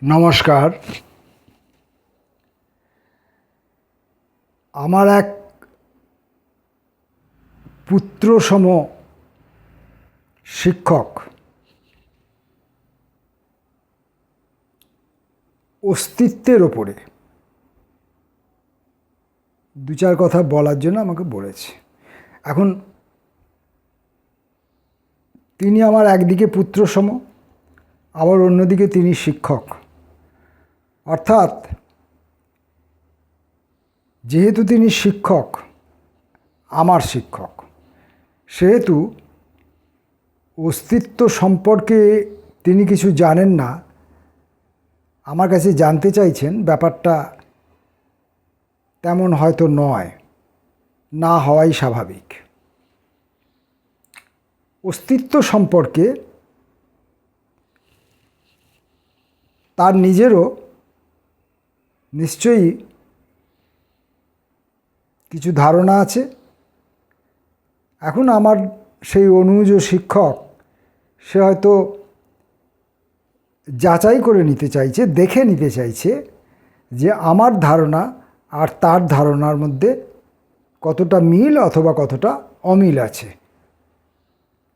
নমস্কার। আমার এক পুত্রসম শিক্ষক অস্তিত্বের ওপরে দু চার কথা বলার জন্য আমাকে বলেছে। এখন তিনি আমার একদিকে পুত্রসম, আবার অন্যদিকে তিনি শিক্ষক। অর্থাৎ যেহেতু তিনি শিক্ষক, আমার শিক্ষক, সেহেতু অস্তিত্ব সম্পর্কে তিনি কিছু জানেন না, আমার কাছে জানতে চাইছেন। ব্যাপারটা তেমন হয়তো নয়, না হওয়াই স্বাভাবিক। অস্তিত্ব সম্পর্কে তার নিজেরও নিশ্চয়ই কিছু ধারণা আছে। এখন আমার সেই অনুজ শিক্ষক, সে হয়তো যাচাই করে নিতে চাইছে, দেখে নিতে চাইছে যে আমার ধারণা আর তার ধারণার মধ্যে কতটা মিল অথবা কতটা অমিল আছে।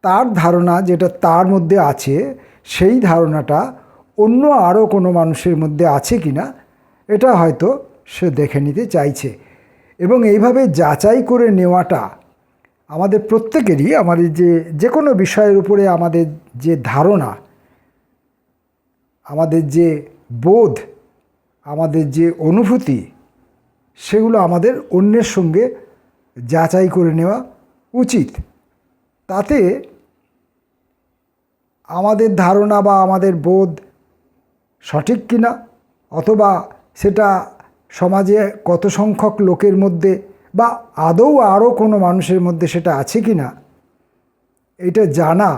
তার ধারণা যেটা তার মধ্যে আছে, সেই ধারণাটা অন্য আরও কোনো মানুষের মধ্যে আছে কি না, এটা হয়তো সে দেখে নিতে চাইছে। এবং এইভাবে যাচাই করে নেওয়াটা আমাদের প্রত্যেকেরই, আমাদের যে কোনো বিষয়ের উপরে আমাদের যে ধারণা, আমাদের যে বোধ, আমাদের যে অনুভূতি, সেগুলো আমাদের অন্যের সঙ্গে যাচাই করে নেওয়া উচিত। তাতে আমাদের ধারণা বা আমাদের বোধ সঠিক কিনা, অথবা সেটা সমাজে কত সংখ্যক লোকের মধ্যে বা আদৌ আরও কোনো মানুষের মধ্যে সেটা আছে কি না, এটা জানা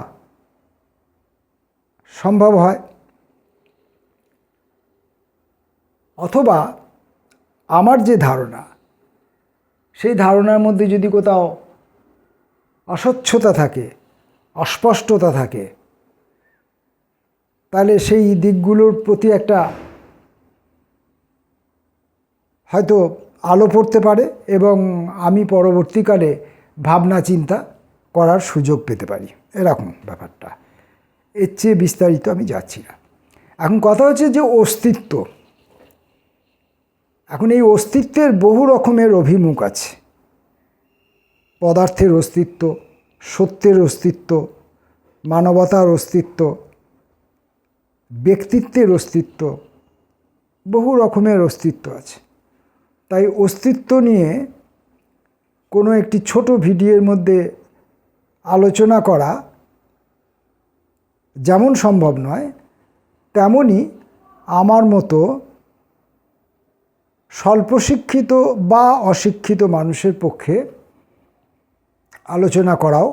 সম্ভব হয়। অথবা আমার যে ধারণা, সেই ধারণার মধ্যে যদি কোথাও অস্বচ্ছতা থাকে, অস্পষ্টতা থাকে, তাহলে সেই দিকগুলোর প্রতি একটা হয়তো আলো পড়তে পারে এবং আমি পরবর্তীকালে ভাবনা চিন্তা করার সুযোগ পেতে পারি। এরকম ব্যাপারটা, এর চেয়ে বিস্তারিত আমি যাচ্ছি না। এখন কথা হচ্ছে যে অস্তিত্ব। এখন এই অস্তিত্বের বহু রকমের অভিমুখ আছে। পদার্থের অস্তিত্ব, সত্যের অস্তিত্ব, মানবতার অস্তিত্ব, ব্যক্তিত্বের অস্তিত্ব, বহু রকমের অস্তিত্ব আছে। তাই অস্তিত্ব নিয়ে কোনো একটি ছোট ভিডিওর মধ্যে আলোচনা করা যেমন সম্ভব নয়, তেমনি আমার মতো স্বল্প শিক্ষিত বা অশিক্ষিত মানুষের পক্ষে আলোচনা করাও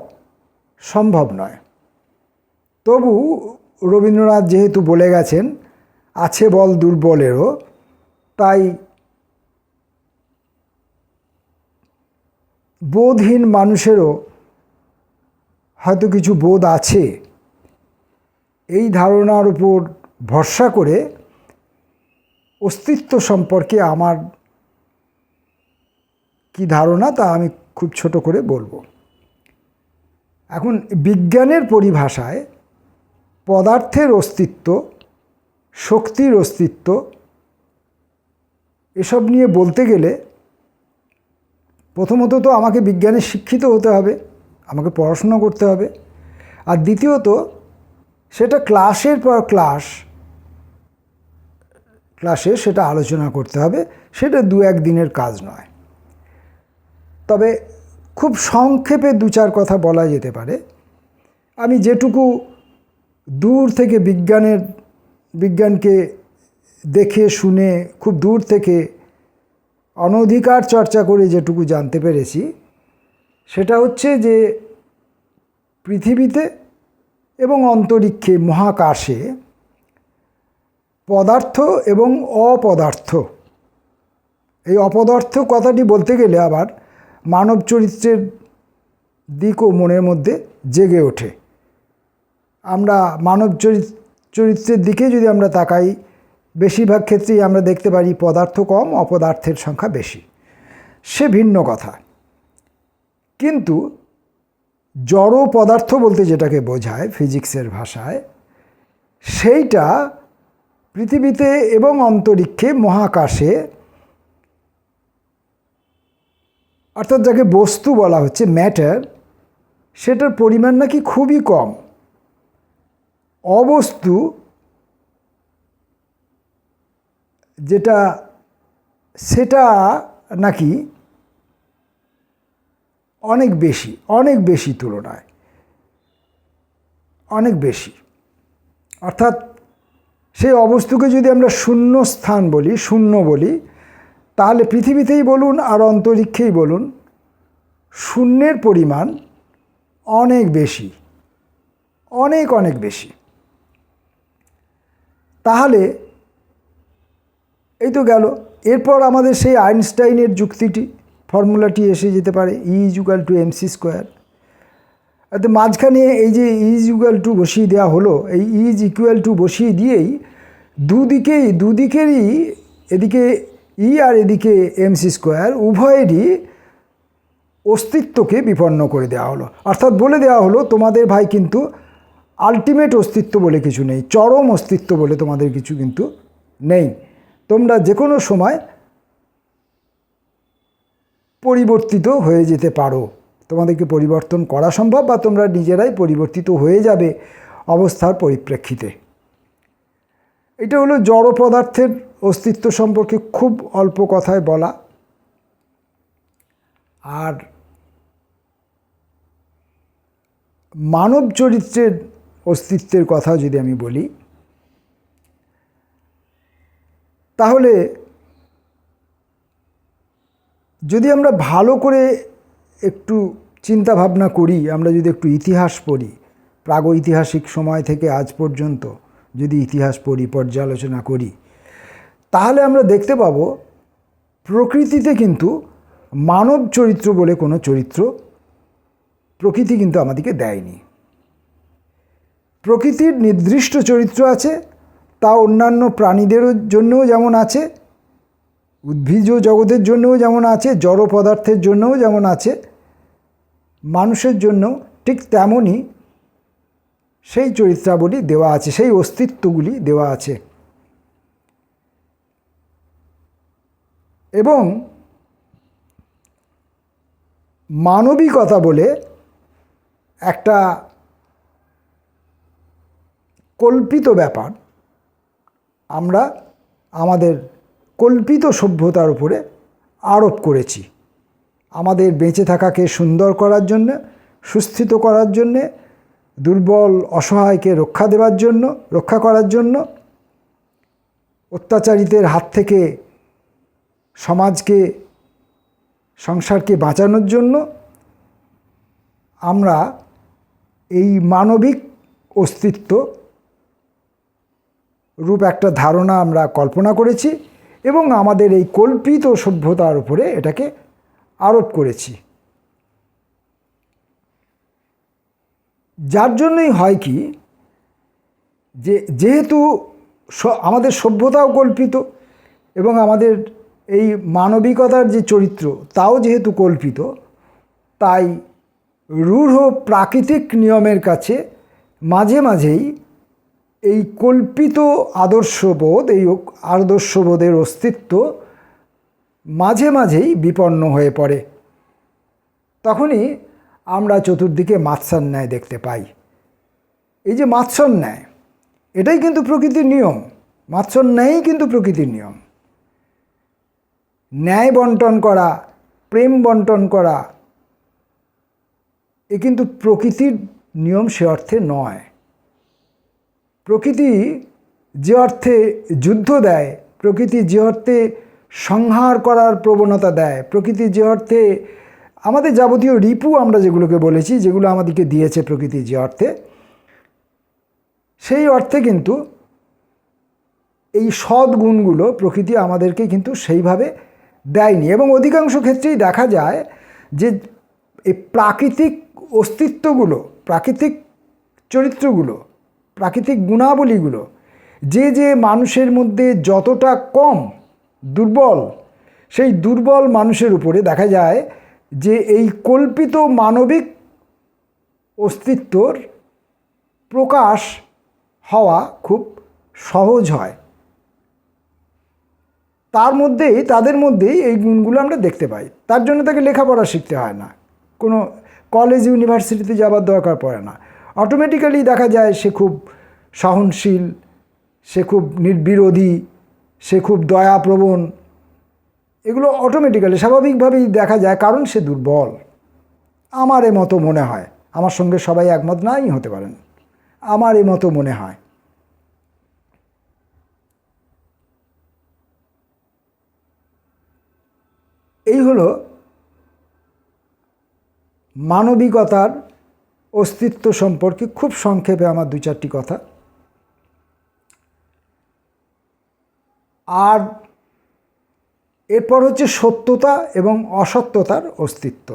সম্ভব নয়। তবু রবীন্দ্রনাথ যেহেতু বলে গেছেন, আছে বল দুর্বলেরও, তাই বোধহীন মানুষেরও হয়তো কিছু বোধ আছে, এই ধারণার উপর ভরসা করে অস্তিত্ব সম্পর্কে আমার কি ধারণা তা আমি খুব ছোট করে বলবো। এখন বিজ্ঞানের পরিভাষায় পদার্থের অস্তিত্ব, শক্তির অস্তিত্ব, এসব নিয়ে বলতে গেলে প্রথমত তো আমাকে বিজ্ঞানে শিক্ষিত হতে হবে, আমাকে পড়াশোনা করতে হবে। আর দ্বিতীয়ত সেটা ক্লাসের পর ক্লাসে সেটা আলোচনা করতে হবে, সেটা দু এক দিনের কাজ নয়। তবে খুব সংক্ষেপে দু চার কথা বলা যেতে পারে। আমি যেটুকু দূর থেকে বিজ্ঞানকে দেখে শুনে, খুব দূর থেকে অনধিকার চর্চা করে যেটুকু জানতে পেরেছি, সেটা হচ্ছে যে পৃথিবীতে এবং অন্তরিক্ষে, মহাকাশে পদার্থ এবং অপদার্থ, এই অপদার্থ কথাটি বলতে গেলে আবার মানব চরিত্রের দিকও মনের মধ্যে জেগে ওঠে। আমরা মানব চরিত্রের দিকে যদি আমরা তাকাই, বেশিরভাগ ক্ষেত্রেই আমরা দেখতে পারি পদার্থ কম, অপদার্থের সংখ্যা বেশি, সে ভিন্ন কথা। কিন্তু জড় পদার্থ বলতে যেটাকে বোঝায় ফিজিক্সের ভাষায়, সেইটা পৃথিবীতে এবং অন্তরিক্ষে মহাকাশে, অর্থাৎ যাকে বস্তু বলা হচ্ছে ম্যাটার, সেটার পরিমাণ নাকি খুবই কম। অবস্তু যেটা, সেটা নাকি অনেক বেশি তুলনায় অনেক বেশি। অর্থাৎ সেই অবস্তুকে যদি আমরা শূন্য স্থান বলি, শূন্য বলি, তাহলে পৃথিবীতেই বলুন আর অন্তরিক্ষেই বলুন, শূন্যের পরিমাণ অনেক বেশি, অনেক বেশি। তাহলে এই তো গেল। এরপর আমাদের সেই আইনস্টাইনের যুক্তিটি, ফর্মুলাটি এসে যেতে পারে, E=mc²। অর্থাৎ মাঝখানে এই যে E=2 বসিয়ে দেওয়া হলো, এই E=2 বসিয়ে দিয়েই দুদিকেরই, এদিকে E আর এদিকে mc² উভয়েরই অস্তিত্বকে বিপন্ন করে দেওয়া হলো। অর্থাৎ বলে দেওয়া হলো তোমাদের ভাই কিন্তু আলটিমেট অস্তিত্ব বলে কিছু নেই, চরম অস্তিত্ব বলে তোমাদের কিছু কিন্তু নেই। তোমরা যে কোনো সময় পরিবর্তিত হয়ে যেতে পারো, তোমাদেরকে পরিবর্তন করা সম্ভব, বা তোমরা নিজেরাই পরিবর্তিত হয়ে যাবে অবস্থার পরিপ্রেক্ষিতে। এটা হলো জড় পদার্থের অস্তিত্ব সম্পর্কে খুব অল্প কথায় বলা। আর মানব চরিত্রের অস্তিত্বের কথা যদি আমি বলি, তাহলে যদি আমরা ভালো করে একটু চিন্তা ভাবনা করি, আমরা যদি একটু ইতিহাস পড়ি, প্রাগৈতিহাসিক সময় থেকে আজ পর্যন্ত যদি ইতিহাস পড়ি, পর্যালোচনা করি, তাহলে আমরা দেখতে পাব প্রকৃতিতে কিন্তু মানব চরিত্র বলে কোনো চরিত্র প্রকৃতি কিন্তু আমাদেরকে দেয়নি। প্রকৃতির নির্দিষ্ট চরিত্র আছে, তা অন্যান্য প্রাণীদের জন্যও যেমন আছে, উদ্ভিজ জগতের জন্যও যেমন আছে, জড় পদার্থের জন্যও যেমন আছে, মানুষের জন্য ঠিক তেমনই সেই চরিত্রাবলী দেওয়া আছে, সেই অস্তিত্বগুলি দেওয়া আছে। এবং মানবিকতা বলে একটা কল্পিত ব্যাপার আমরা আমাদের কল্পিত সভ্যতার উপরে আরোপ করেছি, আমাদের বেঁচে থাকাকে সুন্দর করার জন্যে, সুস্থিত করার জন্যে, দুর্বল অসহায়কে রক্ষা করার জন্য, অত্যাচারিতের হাত থেকে সমাজকে, সংসারকে বাঁচানোর জন্য আমরা এই মানবিক অস্তিত্ব রূপ একটা ধারণা আমরা কল্পনা করেছি এবং আমাদের এই কল্পিত সভ্যতার উপরে এটাকে আরোপ করেছি। যার জন্যই হয় কি, যেহেতু আমাদের সভ্যতাও কল্পিত এবং আমাদের এই মানবিকতার যে চরিত্র তাও যেহেতু কল্পিত, তাই রূঢ় প্রাকৃতিক নিয়মের কাছে মাঝে মাঝেই এই কল্পিত আদর্শবোধ, এই আদর্শবোধের অস্তিত্ব মাঝে মাঝেই বিপন্ন হয়ে পড়ে। তখনই আমরা চতুর্দিকে মাৎস্যার ন্যায় দেখতে পাই। এই যে মাৎস্যার ন্যায়, এটাই কিন্তু প্রকৃতির নিয়ম। মাৎস্যার ন্যায়ই কিন্তু প্রকৃতির নিয়ম। ন্যায় বন্টন করা, প্রেম বন্টন করা, এ কিন্তু প্রকৃতির নিয়ম সে অর্থে নয়। প্রকৃতি যে অর্থে যুদ্ধ দেয়, প্রকৃতি যে অর্থে সংহার করার প্রবণতা দেয়, প্রকৃতি যে অর্থে আমাদের যাবতীয় রিপু আমরা যেগুলোকে বলেছি, যেগুলো আমাদেরকে দিয়েছে প্রকৃতি যে অর্থে, সেই অর্থে কিন্তু এই সদ্গুণগুলো প্রকৃতি আমাদেরকে কিন্তু সেইভাবে দেয়নি। এবং অধিকাংশ ক্ষেত্রেই দেখা যায় যে এই প্রাকৃতিক অস্তিত্বগুলো, প্রাকৃতিক চরিত্রগুলো, প্রাকৃতিক গুণাবলীগুলো, যে যে মানুষের মধ্যে যতটা কম দুর্বল, সেই দুর্বল মানুষের উপরে দেখা যায় যে এই কল্পিত মানবিক অস্তিত্বর প্রকাশ হওয়া খুব সহজ হয়। তাদের মধ্যেই এই গুণগুলো আমরা দেখতে পাই। তার জন্য তাকে লেখাপড়া শিখতে হয় না, কোনো কলেজ ইউনিভার্সিটিতে যাবার দরকার পড়ে না। অটোমেটিক্যালি দেখা যায় সে খুব সহনশীল, সে খুব নির্বিরোধী, সে খুব দয়াপ্রবণ। এগুলো অটোমেটিক্যালি স্বাভাবিকভাবেই দেখা যায়, কারণ সে দুর্বল। আমার মতো মনে হয়, আমার সঙ্গে সবাই একমত নাই হতে পারেন, আমার মতো মনে হয়। এই হলো মানবিকতার অস্তিত্ব সম্পর্কে খুব সংক্ষেপে আমার 2-4টি কথা। আর এরপর হচ্ছে সত্যতা এবং অসত্যতার অস্তিত্ব।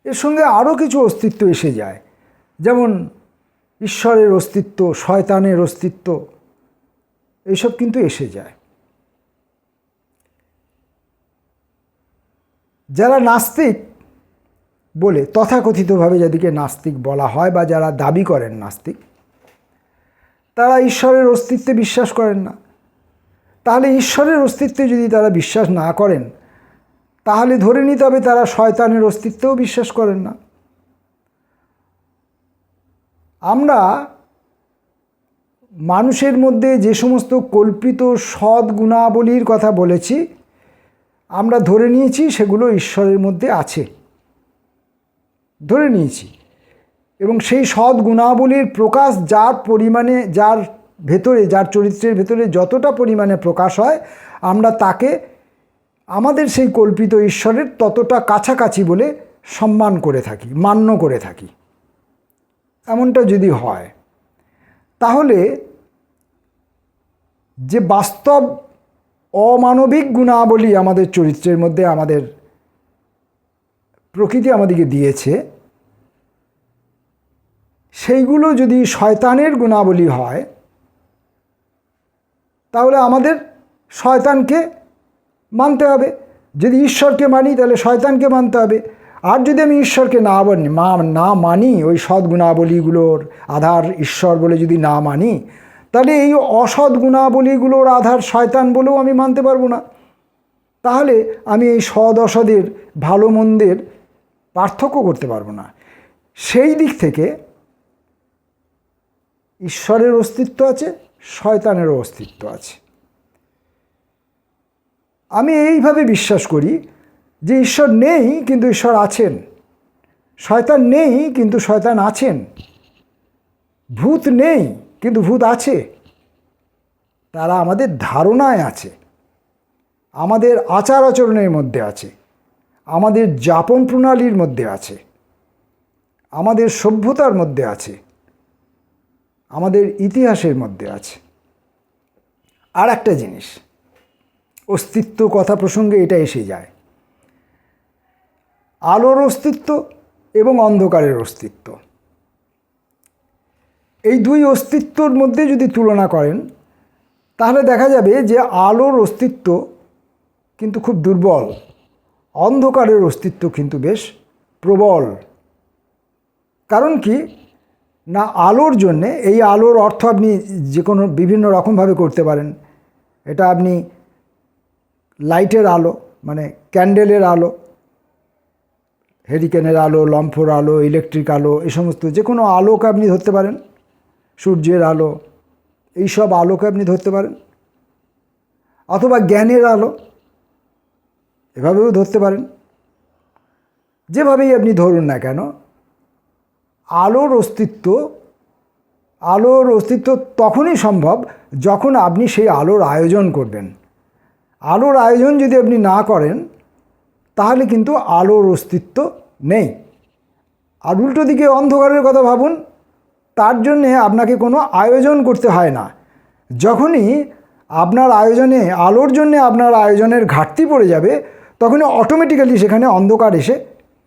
এর সঙ্গে আরও কিছু অস্তিত্ব এসে যায়, যেমন ঈশ্বরের অস্তিত্ব, শয়তানের অস্তিত্ব, এইসব কিন্তু এসে যায়। যারা নাস্তিক বলে তথাকথিতভাবে যাদেরকে নাস্তিক বলা হয়, বা যারা দাবি করেন নাস্তিক, তারা ঈশ্বরের অস্তিত্বে বিশ্বাস করেন না। তাহলে ঈশ্বরের অস্তিত্বে যদি তারা বিশ্বাস না করেন, তাহলে ধরে নিতে হবে তারা শয়তানের অস্তিত্বেও বিশ্বাস করেন না। আমরা মানুষের মধ্যে যে সমস্ত কল্পিত সৎ গুণাবলীর কথা বলেছি, আমরা ধরে নিয়েছি সেগুলো ঈশ্বরের মধ্যে আছে, ধরে নিয়েছি। এবং সেই সৎ গুণাবলীর প্রকাশ যার পরিমাণে, যার ভেতরে, যার চরিত্রের ভেতরে যতটা পরিমাণে প্রকাশ হয়, আমরা তাকে আমাদের সেই কল্পিত ঈশ্বরের ততটা কাছাকাছি বলে সম্মান করে থাকি, মান্য করে থাকি। এমনটা যদি হয়, তাহলে যে বাস্তব অমানবিক গুণাবলী আমাদের চরিত্রের মধ্যে আমাদের প্রকৃতি আমাদেরকে দিয়েছে, সেইগুলো যদি শয়তানের গুণাবলী হয়, তাহলে আমাদের শয়তানকে মানতে হবে। যদি ঈশ্বরকে মানি তাহলে শয়তানকে মানতে হবে। আর যদি আমি ঈশ্বরকে না মানি, ওই সৎ গুণাবলীগুলোর আধার ঈশ্বর বলে যদি না মানি, তাহলে এই অসৎ গুণাবলীগুলোর আধার শয়তান বলেও আমি মানতে পারবো না। তাহলে আমি এই সৎ অসদের, ভালো মন্দের পার্থক্য করতে পারবো না। সেই দিক থেকে ঈশ্বরের অস্তিত্ব আছে, শয়তানেরও অস্তিত্ব আছে। আমি এইভাবে বিশ্বাস করি যে ঈশ্বর নেই কিন্তু ঈশ্বর আছেন, শয়তান নেই কিন্তু শয়তান আছেন, ভূত নেই কিন্তু ভূত আছে। তারা আমাদের ধারণায় আছে, আমাদের আচার আচরণের মধ্যে আছে, আমাদের যাপন প্রণালীর মধ্যে আছে, আমাদের সভ্যতার মধ্যে আছে, আমাদের ইতিহাসের মধ্যে আছে। আর একটা জিনিস, অস্তিত্ব কথা প্রসঙ্গে এটা এসে যায়, আলোর অস্তিত্ব এবং অন্ধকারের অস্তিত্ব। এই দুই অস্তিত্বর মধ্যে যদি তুলনা করেন, তাহলে দেখা যাবে যে আলোর অস্তিত্ব কিন্তু খুব দুর্বল, অন্ধকারের অস্তিত্ব কিন্তু বেশ প্রবল। কারণ কি না, আলোর জন্যে, এই আলোর অর্থ আপনি যে কোনো বিভিন্ন রকমভাবে করতে পারেন। এটা আপনি লাইটের আলো, মানে ক্যান্ডেলের আলো, হেরিকেনের আলো, লম্ফোর আলো, ইলেকট্রিক আলো, এই সমস্ত যে কোনো আলোকে আপনি ধরতে পারেন, সূর্যের আলো, এইসব আলোকে আপনি ধরতে পারেন, অথবা জ্ঞানের আলো, এভাবেও ধরতে পারেন। যেভাবেই আপনি ধরুন না কেন, আলোর অস্তিত্ব তখনই সম্ভব যখন আপনি সেই আলোর আয়োজন করবেন। আলোর আয়োজন যদি আপনি না করেন, তাহলে কিন্তু আলোর অস্তিত্ব নেই। আর উল্টো দিকে অন্ধকারের কথা ভাবুন, তার জন্যে আপনাকে কোনো আয়োজন করতে হয় না। যখনই আপনার আয়োজনে, আলোর জন্যে আপনার আয়োজনের ঘাটতি পড়ে যাবে, তখনই অটোমেটিক্যালি সেখানে অন্ধকার এসে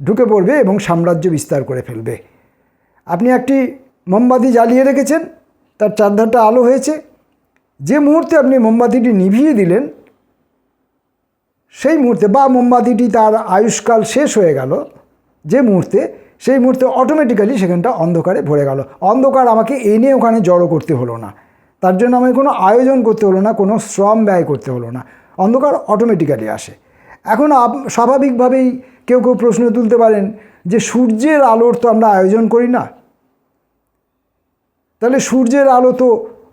ঢুকে পড়বে এবং সাম্রাজ্য বিস্তার করে ফেলবে। আপনি একটি মোমবাতি জ্বালিয়ে রেখেছেন, তার চারধারটা আলো হয়েছে। যে মুহূর্তে আপনি মোমবাতিটি নিভিয়ে দিলেন, সেই মুহূর্তে বা মোমবাতিটি তার আয়ুষ্কাল শেষ হয়ে গেল যে মুহূর্তে, সেই মুহূর্তে অটোমেটিক্যালি সেখানটা অন্ধকারে ভরে গেল। অন্ধকার আমাকে এনে ওখানে জড়ো করতে হলো না, তার জন্য আমাকে কোনো আয়োজন করতে হলো না, কোনো শ্রম ব্যয় করতে হলো না, অন্ধকার অটোমেটিক্যালি আসে। এখন স্বাভাবিকভাবেই কেউ কেউ প্রশ্ন তুলতে পারেন যে সূর্যের আলোর তো আমরা আয়োজন করি না, তাহলে সূর্যের আলো তো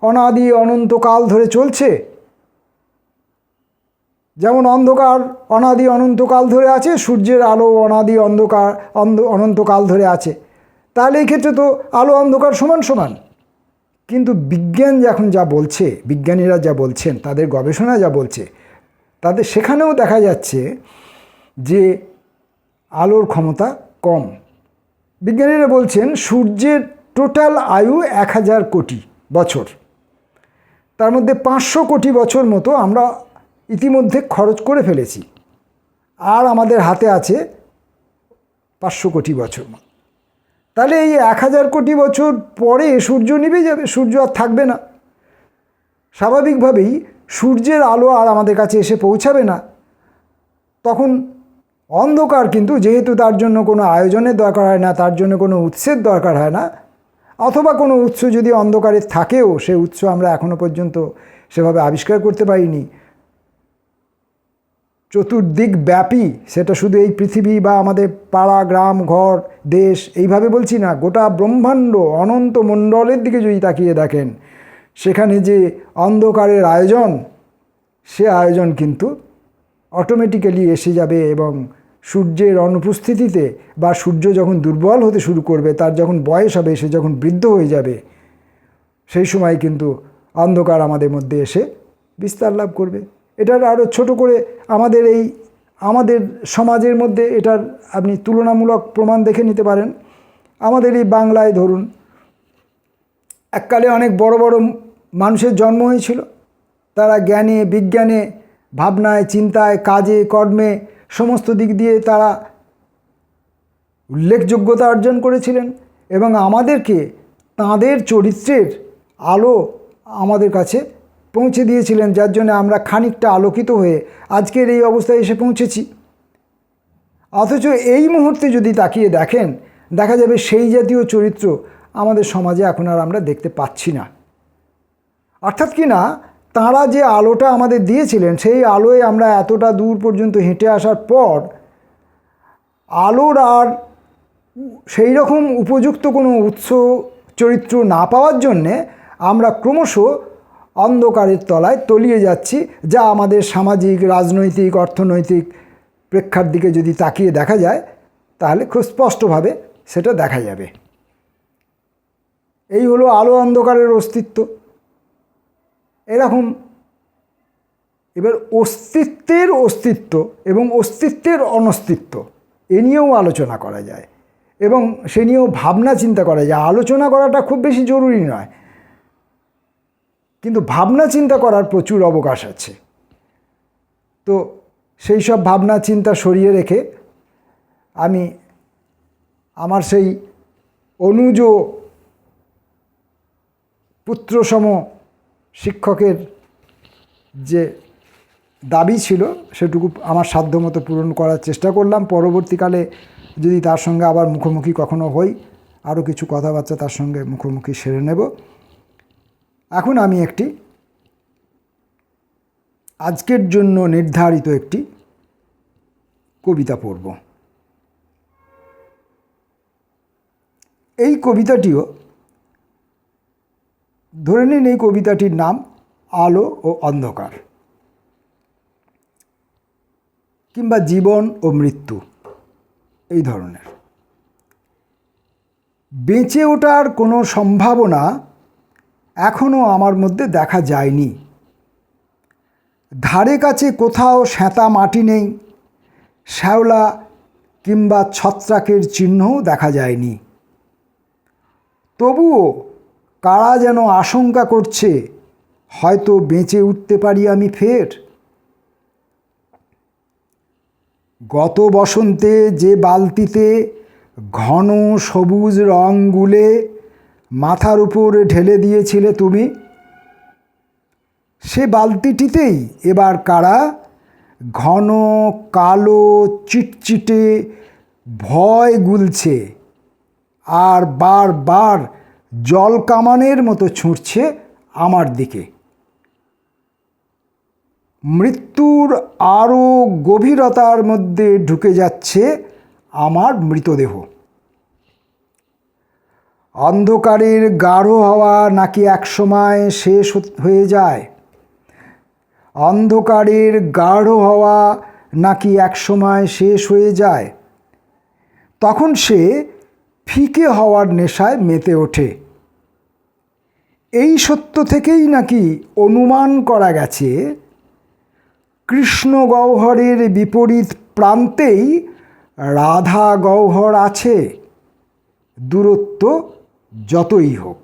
অনাদি অনন্তকাল ধরে চলছে, যেমন অন্ধকার অনাদি অনন্তকাল ধরে আছে, সূর্যের আলো অনাদি অনন্তকাল ধরে আছে, তাহলে এই ক্ষেত্রে তো আলো অন্ধকার সমান সমান। কিন্তু বিজ্ঞান এখন যা বলছে, বিজ্ঞানীরা যা বলছেন, তাদের গবেষণা যা বলছে, তাদের সেখানেও দেখা যাচ্ছে যে আলোর ক্ষমতা কম। বিজ্ঞানীরা বলছেন সূর্যের টোটাল আয়ু 1000 কোটি বছর, তার মধ্যে 500 কোটি বছর মতো আমরা ইতিমধ্যে খরচ করে ফেলেছি, আর আমাদের হাতে আছে 500 কোটি বছর। তাহলে এই 1000 কোটি বছর পরে সূর্য নিভে যাবে, সূর্য আর থাকবে না। স্বাভাবিকভাবেই সূর্যের আলো আর আমাদের কাছে এসে পৌঁছাবে না। তখন অন্ধকার, কিন্তু যেহেতু তার জন্য কোনো আয়োজনের দরকার হয় না, তার জন্য কোনো উৎসের দরকার হয় না, অথবা কোনো উৎস যদি অন্ধকারে থাকেও সেই উৎস আমরা এখনও পর্যন্ত সেভাবে আবিষ্কার করতে পারিনি, চতুর্দিক ব্যাপী, সেটা শুধু এই পৃথিবী বা আমাদের পাড়া গ্রাম ঘর দেশ এইভাবে বলছি না, গোটা ব্রহ্মাণ্ড অনন্ত মণ্ডলের দিকে যদি তাকিয়ে দেখেন, সেখানে যে অন্ধকারের আয়োজন, সে আয়োজন কিন্তু অটোমেটিক্যালি এসে যাবে। এবং সূর্যের অনুপস্থিতিতে বা সূর্য যখন দুর্বল হতে শুরু করবে, তার যখন বয়স হবে, সে যখন বৃদ্ধ হয়ে যাবে, সেই সময় কিন্তু অন্ধকার আমাদের মধ্যে এসে বিস্তার লাভ করবে। এটার আরও ছোট করে আমাদের সমাজের মধ্যে এটার আপনি তুলনামূলক প্রমাণ দেখে নিতে পারেন। আমাদের এই বাংলায় ধরুন, এককালে অনেক বড় বড় মানুষের জন্ম হয়েছিল, তারা জ্ঞানে বিজ্ঞানে ভাবনায় চিন্তায় কাজে কর্মে সমস্ত দিক দিয়ে তারা উল্লেখযোগ্যতা অর্জন করেছিলেন, এবং আমাদেরকে তাঁদের চরিত্রের আলো আমাদের কাছে পৌঁছে দিয়েছিলেন, যার জন্য আমরা খানিকটা আলোকিত হয়ে আজকের এই অবস্থায় এসে পৌঁছেছি। অথচ এই মুহূর্তে যদি তাকিয়ে দেখেন, দেখা যাবে সেই জাতীয় চরিত্র আমাদের সমাজে এখন আর আমরা দেখতে পাচ্ছি না। অর্থাৎ কি না, তাঁরা যে আলোটা আমাদের দিয়েছিলেন, সেই আলোয় আমরা এতটা দূর পর্যন্ত হেঁটে আসার পর আলোর আর সেই রকম উপযুক্ত কোনো উৎস চরিত্র না পাওয়ার জন্যে আমরা ক্রমশ অন্ধকারের তলায় তলিয়ে যাচ্ছি, যা আমাদের সামাজিক রাজনৈতিক অর্থনৈতিক প্রেক্ষার দিকে যদি তাকিয়ে দেখা যায়, তাহলে খুব স্পষ্টভাবে সেটা দেখা যাবে। এই হলো আলো অন্ধকারের অস্তিত্ব। এরকম এবার অস্তিত্ব এবং অস্তিত্বের অনস্তিত্ব এ নিয়েও আলোচনা করা যায়, এবং সে নিয়েও ভাবনা চিন্তা করা যায়। আলোচনা করাটা খুব বেশি জরুরি নয়, কিন্তু ভাবনা চিন্তা করার প্রচুর অবকাশ আছে। তো সেই সব ভাবনা চিন্তা সরিয়ে রেখে আমি আমার সেই অনুজ পুত্রসম শিক্ষকের যে দাবি ছিল, সেটুকু আমার সাধ্যমতো পূরণ করার চেষ্টা করলাম। পরবর্তীকালে যদি তার সঙ্গে আবার মুখোমুখি কখনো হই, আরও কিছু কথাবার্তা তার সঙ্গে মুখোমুখি সেরে নেব। এখন আমি আজকের জন্য নির্ধারিত একটি কবিতা পড়ব। এই কবিতাটিও ধরে নিন, এই কবিতাটির নাম আলো ও অন্ধকার, কিংবা জীবন ও মৃত্যু, এই ধরনের। বেঁচে ওঠার কোনো সম্ভাবনা এখনও আমার মধ্যে দেখা যায়নি। ধারে কাছে কোথাও শ্যাঁতা মাটি নেই, শ্যাওলা কিংবা ছত্রাকের চিহ্নও দেখা যায়নি। তবুও কারা যেন আশঙ্কা করছে, হয়তো বেঁচে উঠতে পারি আমি ফের। গত বসন্তে যে বালতিতে ঘন সবুজ রং গুলে মাথার উপর ঢেলে দিয়েছিলে তুমি। সে বালতিটিতেই এবার কারা ঘন কালো চিটচিটে ভয় গুলছে আর বারবার জল কামানের মতো ছুঁড়ছে আমার দিকে। মৃত্যুর আরও গভীরতার মধ্যে ঢুকে যাচ্ছে আমার মৃতদেহ। অন্ধকারের গাঢ় হওয়া নাকি একসময় শেষ হয়ে যায়, অন্ধকারের গাঢ় হওয়া নাকি একসময় শেষ হয়ে যায়, তখন সে ফিকে হওয়ার নেশায় মেতে ওঠে। এই সত্য থেকেই নাকি অনুমান করা গেছে কৃষ্ণ গহ্বরের বিপরীত প্রান্তেই রাধা গহ্বর আছে, দূরত্ব যতই হোক।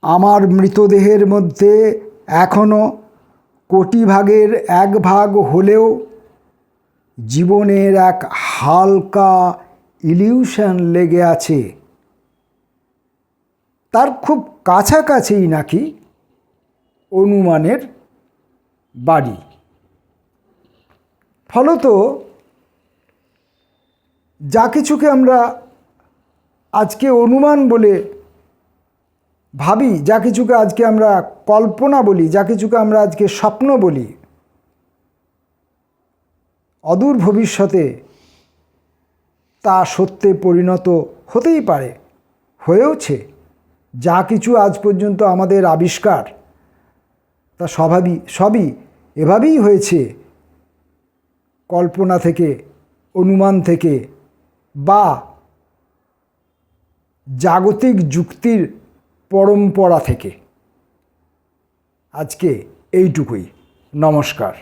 আমার মৃতদেহের মধ্যে এখনো কোটি ভাগের এক ভাগ হলেও জীবনের এক হালকা ইলিউশন লেগে আছে। তার খুব কাছাকাছিই নাকি অনুমানের বাড়ি। ফলত যা কিছুকে আমরা আজকে অনুমান বলে ভাবি, যা কিছুকে আজকে আমরা কল্পনা বলি, যা কিছুকে আমরা আজকে স্বপ্ন বলি, অদূর ভবিষ্যতে তা সত্যে পরিণত হতেই পারে, হয়েওছে। যা কিছু আজ পর্যন্ত আমাদের আবিষ্কার তা সবই এভাবেই হয়েছে, কল্পনা থেকে, অনুমান থেকে বা জাগতিক যুক্তির পরম্পরা থেকে। আজকে এইটুকুই। নমস্কার।